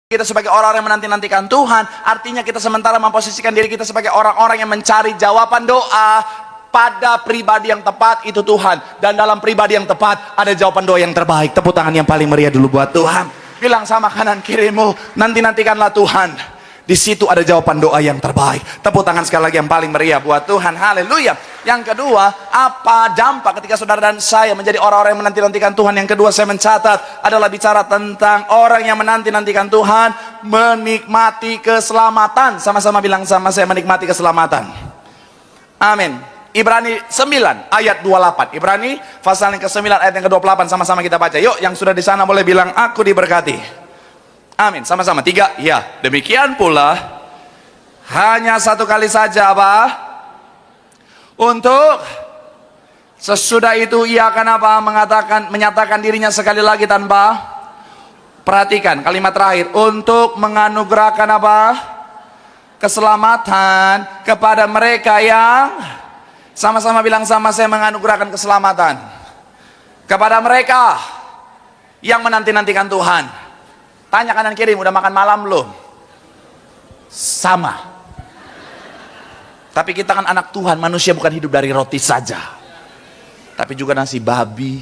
Kita sebagai orang-orang yang menanti-nantikan Tuhan, artinya kita sementara memposisikan diri kita sebagai orang-orang yang mencari jawaban doa pada pribadi yang tepat, itu Tuhan. Dan dalam pribadi yang tepat ada jawaban doa yang terbaik. Tepuk tangan yang paling meriah dulu buat Tuhan. Bilang sama kanan kirimu, nanti-nantikanlah Tuhan. Di situ ada jawaban doa yang terbaik. Tepuk tangan sekali lagi yang paling meriah buat Tuhan. Haleluya. Yang kedua, apa dampak ketika saudara dan saya menjadi orang-orang yang menanti-nantikan Tuhan? Yang kedua saya mencatat adalah bicara tentang orang yang menanti-nantikan Tuhan menikmati keselamatan. Sama-sama bilang sama saya, menikmati keselamatan. Amin. Ibrani 9 ayat 28. Ibrani pasal yang ke-9 ayat yang ke-28, sama-sama kita baca. Yuk, yang sudah di sana boleh bilang aku diberkati. Amin, sama-sama. 3, ya. Demikian pula hanya satu kali saja apa? Untuk sesudah itu ia akan apa? Menyatakan dirinya sekali lagi tanpa, perhatikan kalimat terakhir, untuk menganugerahkan apa? Keselamatan kepada mereka yang, sama-sama bilang sama saya, menganugerahkan keselamatan kepada mereka yang menanti-nantikan Tuhan. Tanya kanan kiri, udah makan malam belum? Sama. Tapi kita kan anak Tuhan, manusia bukan hidup dari roti saja, tapi juga nasi babi,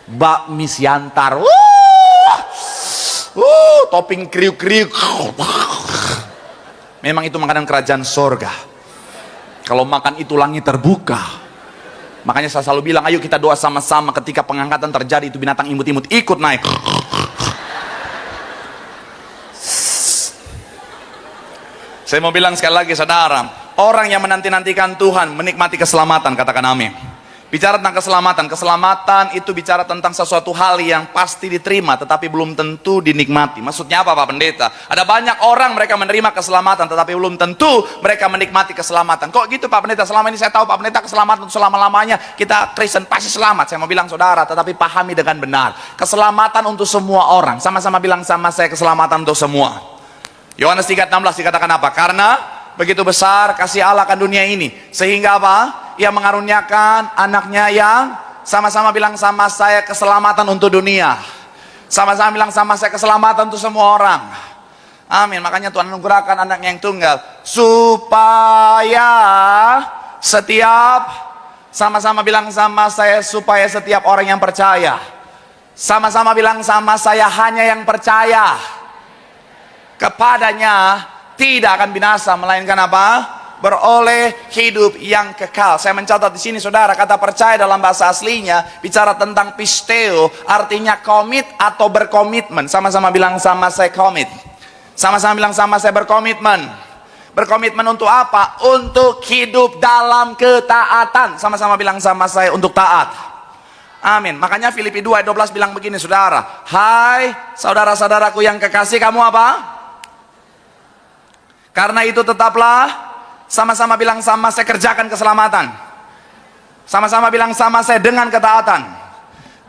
bakmi siantar, topping kriuk-kriuk. Memang itu makanan kerajaan sorga. Kalau makan itu langit terbuka. Makanya saya selalu bilang, ayo kita doa sama-sama ketika pengangkatan terjadi, itu binatang imut-imut ikut naik. Saya mau bilang sekali lagi saudara, orang yang menanti-nantikan Tuhan menikmati keselamatan, katakan amin. Bicara tentang keselamatan, keselamatan itu bicara tentang sesuatu hal yang pasti diterima tetapi belum tentu dinikmati. Maksudnya apa Pak Pendeta? Ada banyak orang mereka menerima keselamatan tetapi belum tentu mereka menikmati keselamatan. Kok gitu Pak Pendeta? Selama ini saya tahu Pak Pendeta keselamatan selama-lamanya kita Kristen pasti selamat. Saya mau bilang saudara, tetapi pahami dengan benar. Keselamatan untuk semua orang. Sama-sama bilang sama saya, keselamatan untuk semua. Yohanes 3:16 dikatakan apa? Karena begitu besar kasih Allah akan dunia ini, sehingga apa? Ia mengaruniakan anaknya yang, sama-sama bilang sama saya, keselamatan untuk dunia. Sama-sama bilang sama saya, keselamatan untuk semua orang. Amin. Makanya Tuhan anugerahkan anaknya yang tunggal supaya setiap, sama-sama bilang sama saya, supaya setiap orang yang percaya, sama-sama bilang sama saya, hanya yang percaya kepadanya tidak akan binasa, melainkan apa? Beroleh hidup yang kekal. Saya mencatat di sini saudara, kata percaya dalam bahasa aslinya bicara tentang pisteo, artinya komit atau berkomitmen. Sama-sama bilang sama saya, komit. Sama-sama bilang sama saya, berkomitmen. Berkomitmen untuk apa? Untuk hidup dalam ketaatan. Sama-sama bilang sama saya, untuk taat. Amin. Makanya Filipi 2 ayat 12 bilang begini saudara, hai saudara-saudaraku yang kekasih, kamu apa? Karena itu tetaplah, sama-sama bilang sama saya, kerjakan keselamatan. Sama-sama bilang sama saya, dengan ketaatan.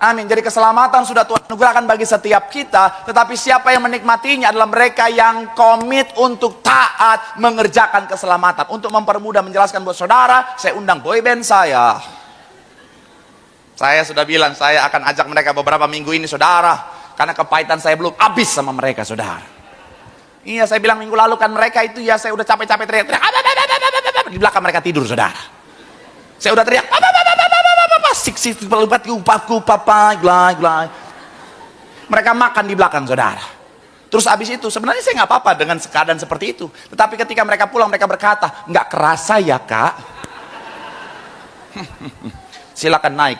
Amin. Jadi keselamatan sudah Tuhan anugerahkan bagi setiap kita, tetapi siapa yang menikmatinya adalah mereka yang komit untuk taat mengerjakan keselamatan. Untuk mempermudah menjelaskan buat saudara, saya undang boyband saya. Saya sudah bilang saya akan ajak mereka beberapa minggu ini saudara, karena kepahitan saya belum habis sama mereka saudara. Iya, saya bilang minggu lalu kan mereka itu, ya saya udah capek-capek teriak-teriak, di belakang mereka tidur saudara. Saya udah teriak, mereka makan di belakang saudara. Terus habis itu sebenarnya saya nggak apa-apa dengan keadaan seperti itu, tetapi ketika mereka pulang mereka berkata, nggak kerasa ya kak. Silakan naik.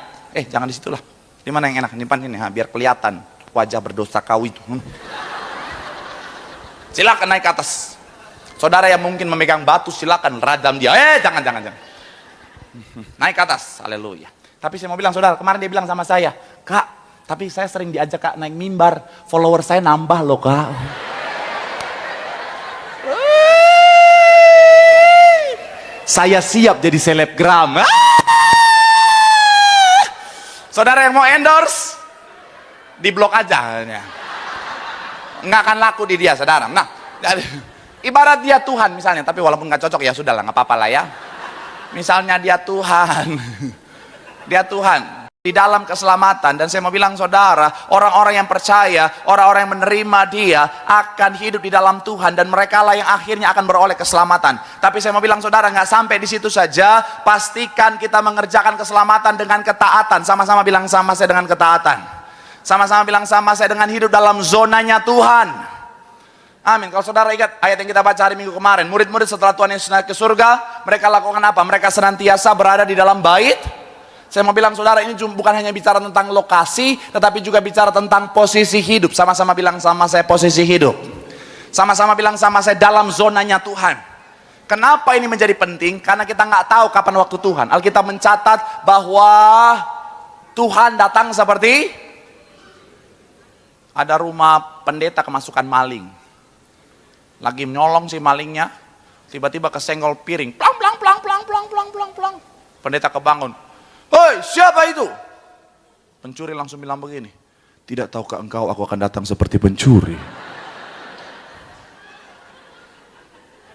Jangan di situlah. Di mana yang enak? Di depan ini, biar kelihatan wajah berdosa kau itu. Silakan naik ke atas. Saudara yang mungkin memegang batu, silakan radam dia. Jangan. Naik ke atas. Haleluya. Tapi saya mau bilang saudara, kemarin dia bilang sama saya, kak, tapi saya sering diajak kak naik mimbar, follower saya nambah loh kak. Saya siap jadi selebgram. Saudara yang mau endorse, di blok aja. Nggak akan laku di dia saudara. Nah, ibarat dia Tuhan misalnya, tapi walaupun nggak cocok ya sudahlah, nggak apa-apa lah ya. Misalnya dia Tuhan, dia Tuhan. di dalam keselamatan. Dan saya mau bilang saudara, orang-orang yang percaya, orang-orang yang menerima dia akan hidup di dalam Tuhan, dan mereka lah yang akhirnya akan beroleh keselamatan. Tapi saya mau bilang saudara, nggak sampai di situ saja. Pastikan kita mengerjakan keselamatan dengan ketaatan. Sama-sama bilang sama saya dengan ketaatan. Sama-sama bilang sama saya dengan hidup dalam zonanya Tuhan. Amin. Kalau saudara ingat ayat yang kita baca hari Minggu kemarin, murid-murid setelah Tuhan Yesus naik ke surga, mereka lakukan apa? Mereka senantiasa berada di dalam bait. Saya mau bilang saudara, ini bukan hanya bicara tentang lokasi, tetapi juga bicara tentang posisi hidup. Sama-sama bilang sama saya, posisi hidup. Sama-sama bilang sama saya, dalam zonanya Tuhan. Kenapa ini menjadi penting? Karena kita nggak tahu kapan waktu Tuhan. Alkitab mencatat bahwa Tuhan datang seperti ada rumah pendeta kemasukan maling. Lagi nyolong si malingnya, tiba-tiba kesenggol piring. Plang, plang, plang, plang, plang, plang, plang, plang. Pendeta kebangun. Hoi, siapa itu? Pencuri langsung bilang begini, tidak tahukah engkau aku akan datang seperti pencuri?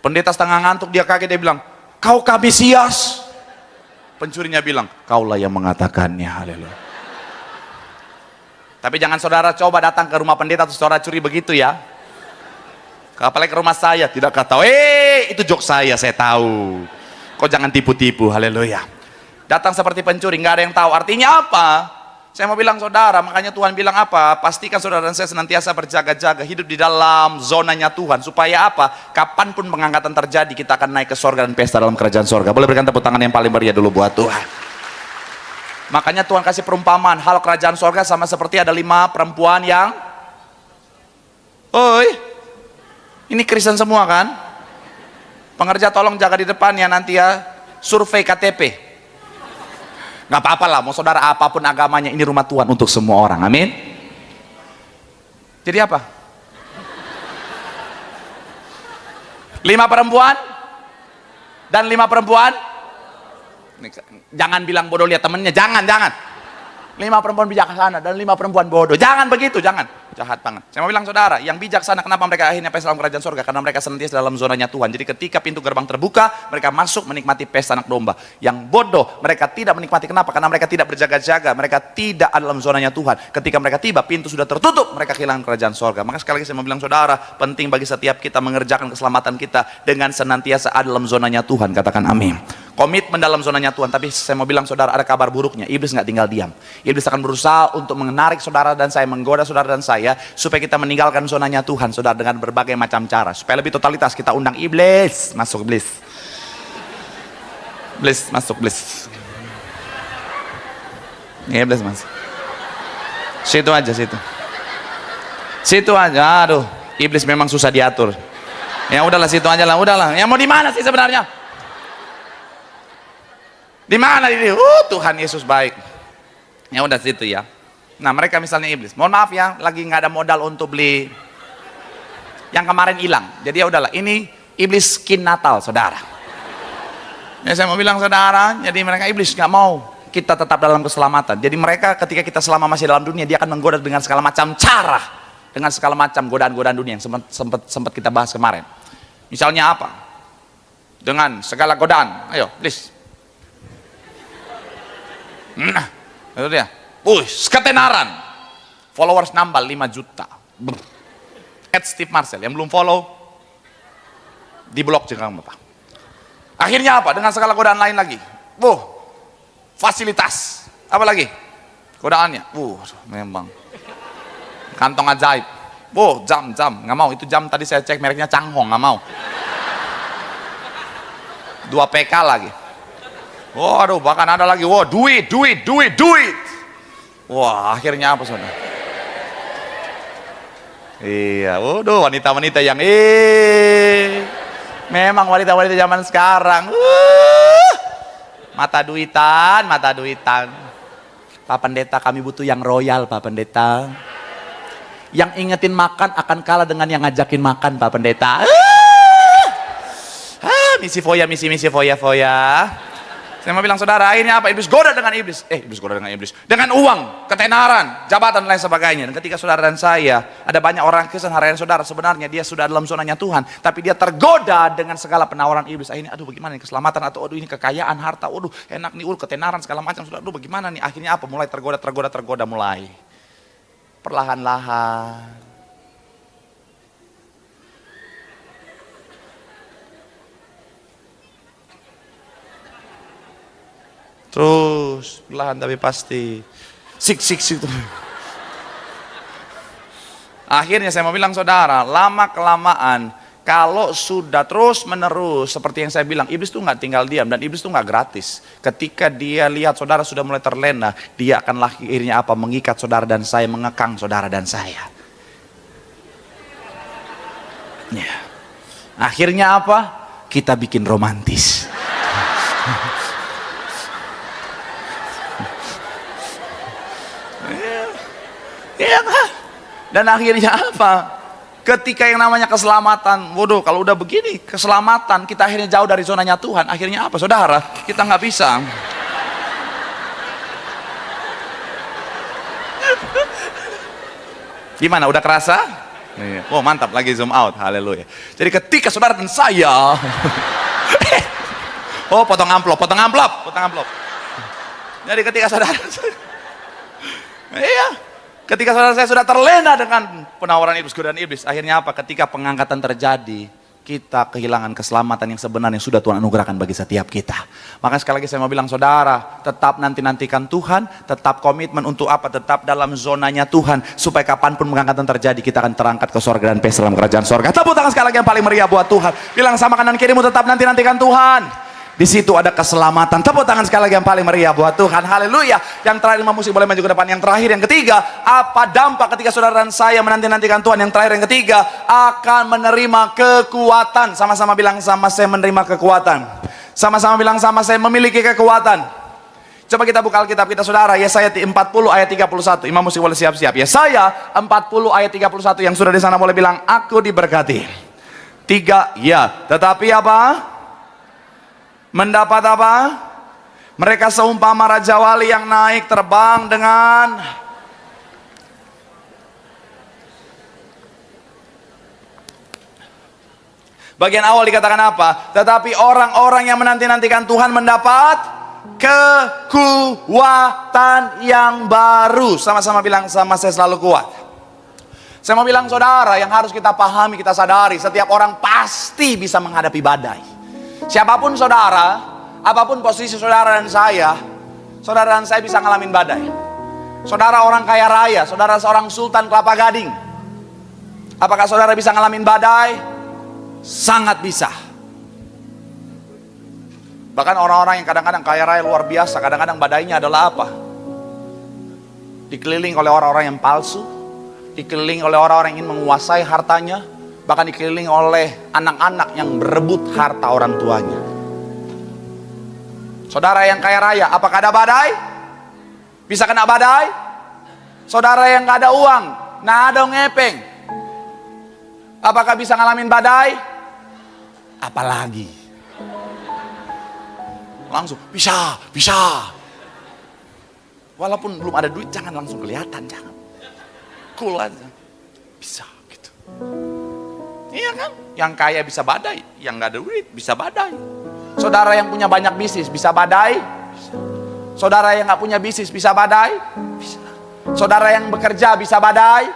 Pendeta setengah ngantuk, dia kaget, dia bilang, kaukah Mesias? Pencurinya bilang, kaulah yang mengatakannya. Haleluya. Tapi jangan saudara coba datang ke rumah pendeta terus saudara curi begitu ya. Apalagi ke rumah saya, tidak kata, itu jok saya tahu. Kau jangan tipu-tipu, haleluya. Datang seperti pencuri, nggak ada yang tahu. Artinya apa? Saya mau bilang saudara, makanya Tuhan bilang apa? Pastikan saudara dan saya senantiasa berjaga-jaga, hidup di dalam zonanya Tuhan. Supaya apa? Kapanpun pengangkatan terjadi, kita akan naik ke sorga dan pesta dalam kerajaan sorga. Boleh berikan tepuk tangan yang paling meriah dulu buat Tuhan. Makanya Tuhan kasih perumpamaan, hal kerajaan sorga sama seperti ada 5 perempuan yang, ini Kristen semua kan? Pengerja tolong jaga di depan ya nanti ya, survei KTP. Nggak apa-apa lah, mau saudara apapun agamanya, ini rumah Tuhan untuk semua orang, amin. Jadi apa? 5 perempuan dan 5 perempuan, jangan bilang bodoh lihat temennya, jangan 5 perempuan bijaksana dan 5 perempuan bodoh, jangan begitu, jangan, jahat banget. Saya mau bilang saudara, yang bijaksana kenapa mereka akhirnya pesta dalam kerajaan surga? Karena mereka senantiasa dalam zonanya Tuhan. Jadi ketika pintu gerbang terbuka, mereka masuk menikmati pesta anak domba. Yang bodoh, mereka tidak menikmati. Kenapa? Karena mereka tidak berjaga-jaga, mereka tidak ada dalam zonanya Tuhan. Ketika mereka tiba, pintu sudah tertutup, mereka kehilangan kerajaan surga. Maka sekali lagi saya mau bilang saudara, penting bagi setiap kita mengerjakan keselamatan kita dengan senantiasa ada dalam zonanya Tuhan. Katakan amin. Komitmen dalam zonanya Tuhan. Tapi saya mau bilang saudara, ada kabar buruknya. Iblis nggak tinggal diam. Iblis akan berusaha untuk menarik saudara dan saya, menggoda saudara dan saya, supaya kita meninggalkan zonanya Tuhan, saudara, dengan berbagai macam cara. Supaya lebih totalitas, kita undang iblis, masuk iblis. Iblis, masuk iblis. Iblis masuk. Situ aja, situ. Situ aja, aduh. Iblis memang susah diatur. Ya udahlah, situ aja lah, udahlah. Ya mau di mana sih sebenarnya? Di mana ini? Tuhan Yesus baik. Ya udah situ ya. Nah mereka misalnya iblis, mohon maaf ya, lagi nggak ada modal untuk beli yang kemarin hilang. Jadi ya udahlah, ini iblis skin Natal, saudara. Ya saya mau bilang saudara, jadi mereka iblis nggak mau kita tetap dalam keselamatan. Jadi mereka ketika kita selama masih dalam dunia, dia akan menggoda dengan segala macam cara, dengan segala macam godaan-godaan dunia yang sempat kita bahas kemarin. Misalnya apa? Dengan segala godaan, ayo, please. Nah, itu dia. Ketenaran. Followers nambah 5 juta. Steve Marcel, yang belum follow, di blok jangan Bapak. Akhirnya apa? Dengan segala godaan lain lagi. Fasilitas. Apa lagi? Godaannya. Memang. Kantong ajaib. Jam. Nggak mau. Itu jam tadi saya cek mereknya Changhong, nggak mau. 2 PK lagi. Waduh, bahkan ada lagi, duit. Wah, akhirnya apa saudara? Iya, wanita-wanita yang memang wanita-wanita zaman sekarang. Mata duitan. Pak Pendeta, kami butuh yang royal, Pak Pendeta. Yang ingetin makan akan kalah dengan yang ngajakin makan, Pak Pendeta. Misi foya. Saya mau bilang saudara, akhirnya apa? Iblis goda dengan iblis. Iblis goda dengan iblis. Dengan uang, ketenaran, jabatan, dan lain sebagainya. Dan ketika saudara dan saya, ada banyak orang Kristen harian saudara, sebenarnya dia sudah dalam zonanya Tuhan. Tapi dia tergoda dengan segala penawaran iblis. Akhirnya, aduh bagaimana ini keselamatan, atau aduh ini kekayaan, harta, aduh enak nih, ketenaran, segala macam. Aduh bagaimana nih, akhirnya apa? Mulai tergoda mulai. Perlahan-lahan. Terus, perlahan tapi pasti. Sik. Akhirnya saya mau bilang saudara, lama-kelamaan, kalau sudah terus menerus, seperti yang saya bilang, iblis itu nggak tinggal diam, dan iblis itu nggak gratis. Ketika dia lihat saudara sudah mulai terlena, dia akan akhirnya apa? Mengikat saudara dan saya, mengekang saudara dan saya. Ya. Akhirnya apa? Kita bikin romantis. Iya kan? Dan akhirnya apa? Ketika yang namanya keselamatan, waduh kalau udah begini, keselamatan, kita akhirnya jauh dari zonanya Tuhan. Akhirnya apa saudara? Kita nggak bisa. Gimana, udah kerasa? Oh mantap, lagi zoom out, haleluya. Jadi ketika saudara dan saya, oh potong amplop. Jadi ketika saudara, ketika saudara saya sudah terlena dengan penawaran iblis, godaan iblis, akhirnya apa? Ketika pengangkatan terjadi, kita kehilangan keselamatan yang sebenarnya sudah Tuhan anugerahkan bagi setiap kita. Maka sekali lagi saya mau bilang saudara, tetap nantikan Tuhan, tetap komitmen untuk apa? Tetap dalam zonanya Tuhan, supaya kapanpun pengangkatan terjadi, kita akan terangkat ke sorga dan pesta dalam kerajaan sorga. Tepuk tangan sekali lagi yang paling meriah buat Tuhan. Bilang sama kanan kirimu, tetap nantikan Tuhan. Di situ ada keselamatan. Tepuk tangan sekali lagi yang paling meriah buat Tuhan. Haleluya. Yang terakhir, musik boleh maju ke depan. Yang terakhir, yang ketiga, apa dampak ketika saudara dan saya menantikan Tuhan? Yang terakhir, yang ketiga, akan menerima kekuatan. Sama-sama bilang sama saya, menerima kekuatan. Sama-sama bilang sama saya, memiliki kekuatan. Coba kita buka Alkitab kita saudara, Yesaya 40 ayat 31. Imam musik boleh siap-siap. Yesaya 40 ayat 31. Yang sudah di sana boleh bilang, aku diberkati. 3, ya. Tetapi apa? Mendapat apa? Mereka seumpama raja wali yang naik terbang dengan bagian awal dikatakan apa? Tetapi orang-orang yang menantikan Tuhan mendapat kekuatan yang baru. Sama-sama bilang sama saya, selalu kuat. Saya mau bilang saudara, yang harus kita pahami, kita sadari, setiap orang pasti bisa menghadapi badai. Siapapun saudara, apapun posisi saudara dan saya bisa ngalamin badai. Saudara orang kaya raya, saudara seorang sultan Kelapa Gading, apakah saudara bisa ngalamin badai? Sangat bisa. Bahkan orang-orang yang kadang-kadang kaya raya luar biasa, kadang-kadang badainya adalah apa? Dikelilingi oleh orang-orang yang palsu, dikelilingi oleh orang-orang yang ingin menguasai hartanya, bahkan dikelilingi oleh anak-anak yang berebut harta orang tuanya. Saudara yang kaya raya, apakah ada badai? Bisa kena badai? Saudara yang gak ada uang, nado ngepeng, apakah bisa ngalamin badai? Apalagi langsung bisa. Walaupun belum ada duit, jangan langsung kelihatan, jangan. Cool aja. Bisa gitu. Iya kan? Yang kaya bisa badai, yang gak ada duit bisa badai. Saudara yang punya banyak bisnis bisa badai? Bisa. Saudara yang gak punya bisnis bisa badai? Bisa. Saudara yang bekerja bisa badai?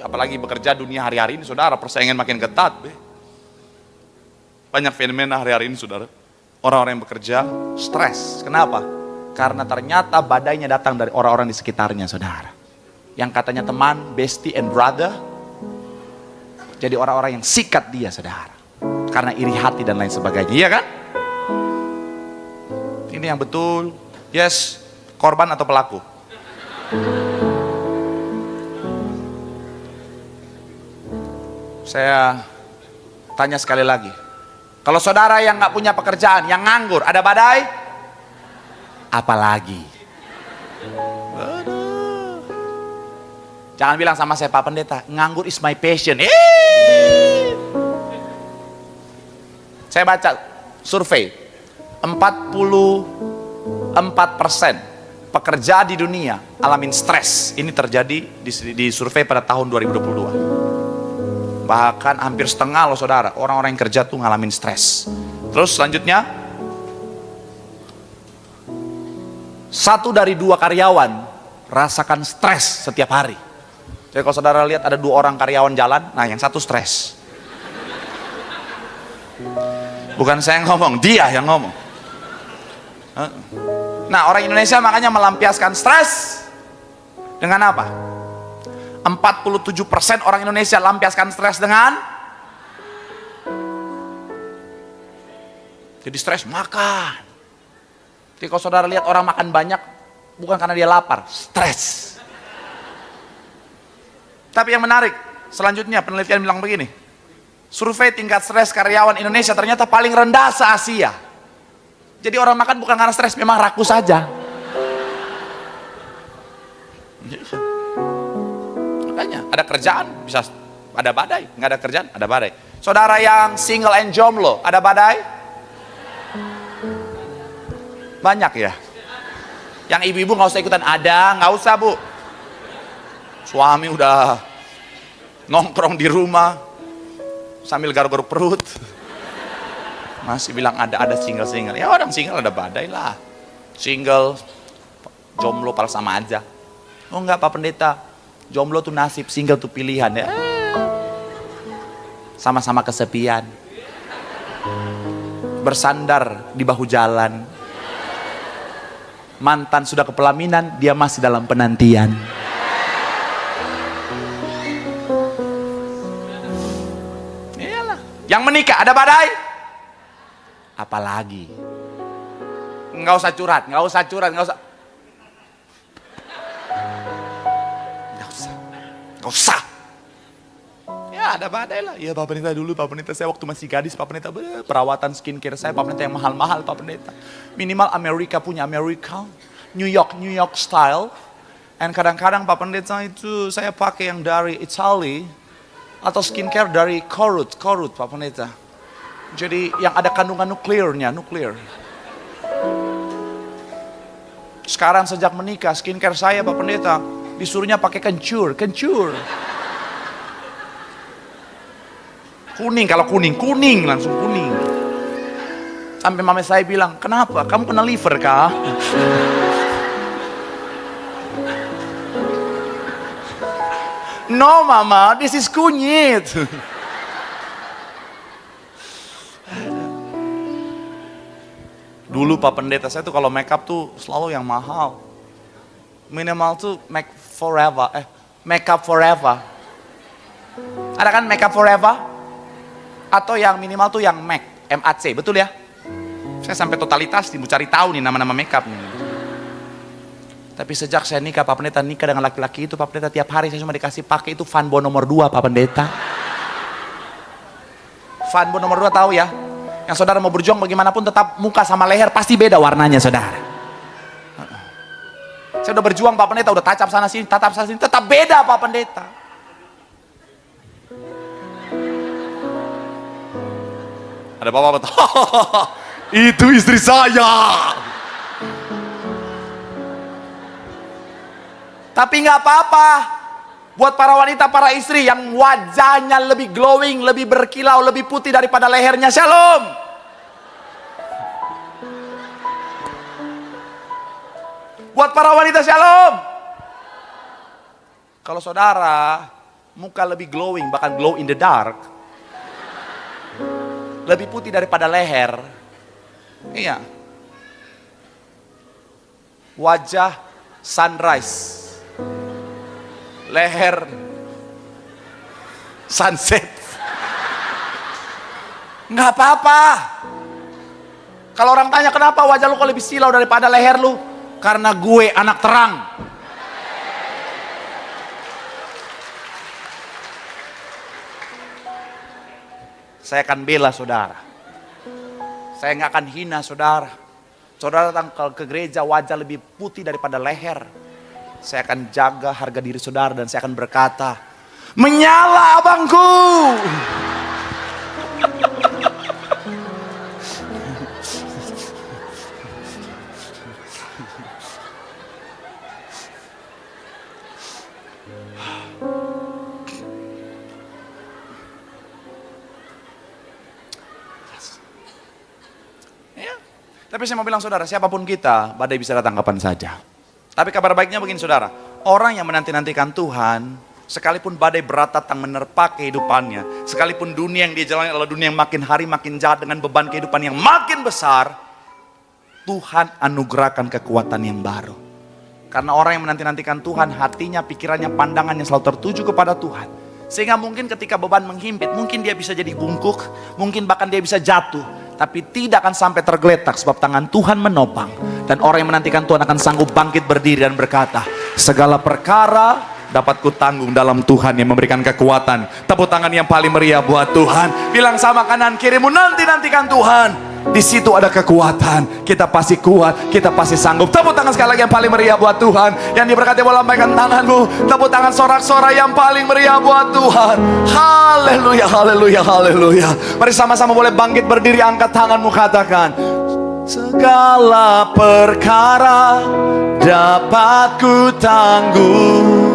Apalagi bekerja dunia hari-hari ini saudara, persaingan makin ketat. Banyak fenomena hari-hari ini saudara. Orang-orang yang bekerja stres. Kenapa? Karena ternyata badainya datang dari orang-orang di sekitarnya saudara. Yang katanya teman, bestie and brother, jadi orang-orang yang sikat dia saudara, karena iri hati dan lain sebagainya. Iya kan? Ini yang betul. Yes, korban atau pelaku? Saya tanya sekali lagi, kalau saudara yang gak punya pekerjaan, yang nganggur, ada badai? Apalagi? Jangan bilang sama saya, Pak Pendeta, nganggur is my passion. Saya baca survei, 44% pekerja di dunia alamin stres. Ini terjadi di survei pada tahun 2022. Bahkan hampir setengah loh saudara, orang-orang yang kerja tuh ngalamin stres. Terus selanjutnya, 1 dari 2 karyawan rasakan stres setiap hari. Jadi kalau saudara lihat ada 2 orang karyawan jalan, nah yang satu stres. Bukan saya yang ngomong, dia yang ngomong. Nah, orang Indonesia makanya melampiaskan stres dengan apa? 47% orang Indonesia lampiaskan stres dengan jadi stres makan. Jadi kalau saudara lihat orang makan banyak, bukan karena dia lapar, stres. Tapi yang menarik, selanjutnya penelitian bilang begini, survei tingkat stres karyawan Indonesia ternyata paling rendah se-Asia. Jadi orang makan bukan karena stres, memang rakus saja. Makanya ada kerjaan bisa ada badai, nggak ada kerjaan ada badai. Saudara yang single and jomblo, ada badai? Banyak ya. Yang ibu-ibu nggak usah ikutan, ada, nggak usah bu. Suami udah nongkrong di rumah sambil garuk-garuk perut, masih bilang ada single. Ya orang single ada badai lah. Single, jomblo pada sama aja. Oh enggak Pak Pendeta, jomblo tuh nasib, single tuh pilihan ya. Sama-sama kesepian, bersandar di bahu jalan. Mantan sudah ke pelaminan, dia masih dalam penantian. Iyalah. Yang menikah ada badai? Apalagi? Nggak usah curhat. Ya ada badai lah. Ya Pak Pendeta dulu, Pak Pendeta saya waktu masih gadis, Pak Pendeta perawatan skincare saya, Pak Pendeta yang mahal-mahal, Pak Pendeta. Minimal Amerika punya Amerika, New York style. Dan kadang-kadang Pak Pendeta itu saya pakai yang dari Italy atau skincare dari Korut Pak Pendeta. Jadi yang ada kandungan nuklir. Sekarang sejak menikah skincare saya Pak Pendeta disuruhnya pakai kencur. Kuning, kalau kuning langsung kuning. Sampai mama saya bilang, kenapa? Kamu kena liver kah? No mama, this is kunyit. Dulu Pak Pendeta saya tuh kalau make up tuh selalu yang mahal. Minimal tuh make up forever. Ada kan make up forever? Atau yang minimal tuh yang MAC, betul ya? Saya sampai totalitas mau cari tahu nih nama-nama make up nih. Tapi sejak saya nikah, Pak Pendeta nikah dengan laki-laki itu, Pak Pendeta tiap hari saya cuma dikasih pakai itu Fanbo nomor 2, Pak Pendeta. Fanbo nomor 2 tahu ya? Yang saudara mau berjuang bagaimanapun tetap muka sama leher pasti beda warnanya saudara. Saya udah berjuang Pak Pendeta, udah tatap sana sini, tetap beda Pak Pendeta. Ada bapak-bapak, itu istri saya. Tapi nggak apa-apa. Buat para wanita, para istri yang wajahnya lebih glowing, lebih berkilau, lebih putih daripada lehernya, shalom. Buat para wanita, shalom. Kalau saudara muka lebih glowing, bahkan glow in the dark, lebih putih daripada leher, iya, wajah sunrise, leher sunset, nggak apa-apa. Kalau orang tanya kenapa wajah lu kok lebih silau daripada leher lu, karena gue anak terang. Saya akan bela saudara. Saya nggak akan hina saudara. Saudara datang ke gereja wajah lebih putih daripada leher, saya akan jaga harga diri saudara dan saya akan berkata, menyala abangku. Tapi saya mau bilang saudara, siapapun kita, badai bisa datang kapan saja. Tapi kabar baiknya begini saudara, orang yang menanti-nantikan Tuhan, sekalipun badai berat datang menerpa kehidupannya, sekalipun dunia yang dia jalani adalah dunia yang makin hari makin jahat dengan beban kehidupan yang makin besar, Tuhan anugerahkan kekuatan yang baru. Karena orang yang menanti-nantikan Tuhan, hatinya, pikirannya, pandangannya selalu tertuju kepada Tuhan. Sehingga mungkin ketika beban menghimpit, mungkin dia bisa jadi bungkuk, mungkin bahkan dia bisa jatuh. Tapi tidak akan sampai tergeletak sebab tangan Tuhan menopang. Dan orang yang menantikan Tuhan akan sanggup bangkit berdiri dan berkata, segala perkara dapat kutanggung dalam Tuhan yang memberikan kekuatan. Tepuk tangan yang paling meriah buat Tuhan. Bilang sama kanan kirimu, nantikan Tuhan. Di situ ada kekuatan. Kita pasti kuat, kita pasti sanggup. Tepuk tangan sekali lagi yang paling meriah buat Tuhan. Yang diberkati boleh lambaikan tanganmu. Tepuk tangan sorak-sorai yang paling meriah buat Tuhan. Haleluya, haleluya, haleluya. Mari sama-sama boleh bangkit berdiri, angkat tanganmu, katakan, segala perkara dapat ku tanggung